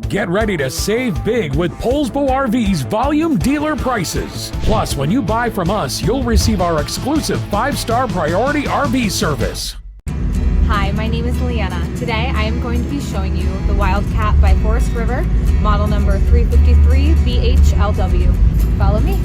Get ready to save big with Poulsbo RV's volume dealer prices. Plus, when you buy from us, you'll receive our exclusive 5-star priority RV service. Hi, my name is Leanna. Today I am going to be showing you the Wildcat by Forest River, model number 353BHLW. Follow me.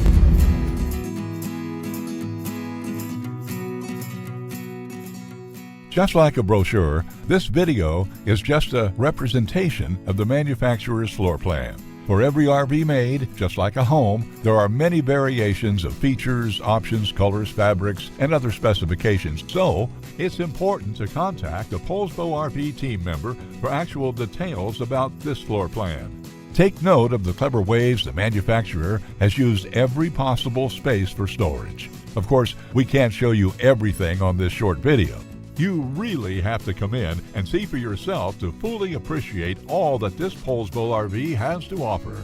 Just like a brochure, this video is just a representation of the manufacturer's floor plan. For every RV made, just like a home, there are many variations of features, options, colors, fabrics, and other specifications. So, it's important to contact a Poulsbo RV team member for actual details about this floor plan. Take note of the clever ways the manufacturer has used every possible space for storage. Of course, we can't show you everything on this short video. You really have to come in and see for yourself to fully appreciate all that this Poulsbo RV has to offer.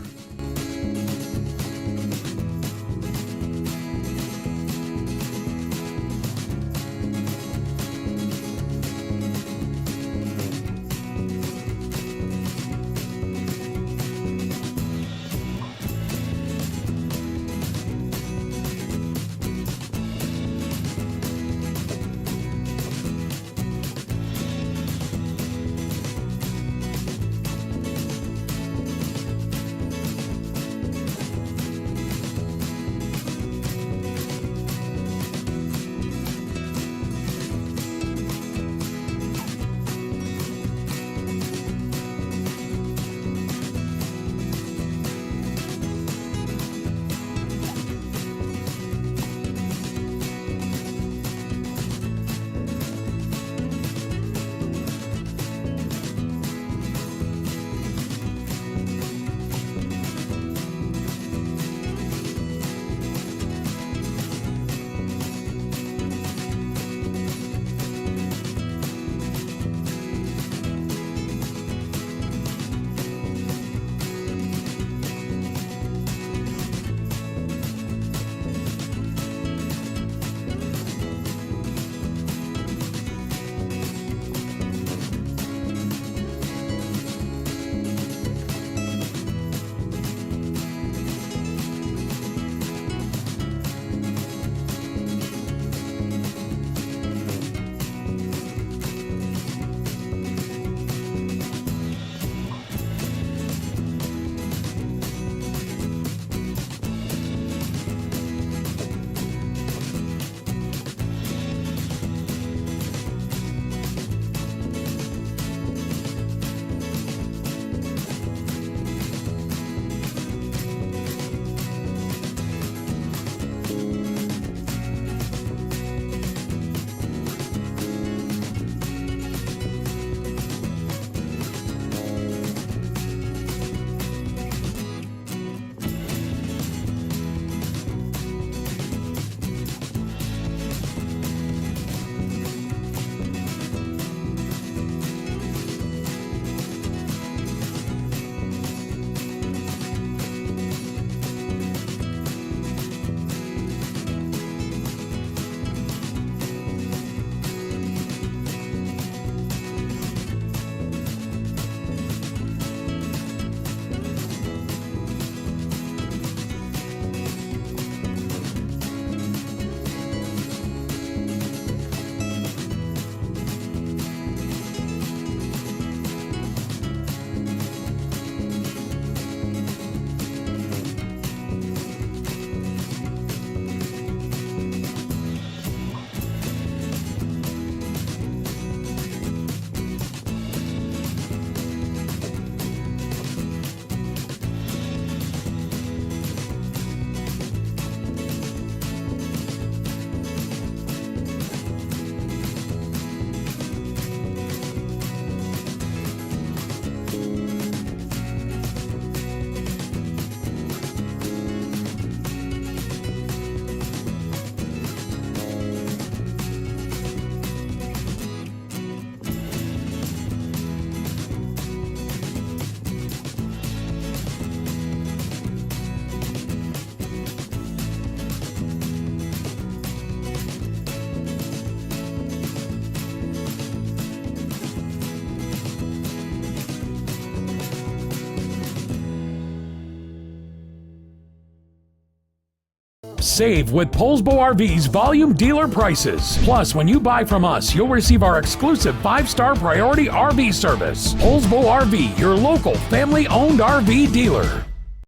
Save with Poulsbo RV's volume dealer prices. Plus, when you buy from us, you'll receive our exclusive 5-star priority RV service. Poulsbo RV, your local family-owned RV dealer.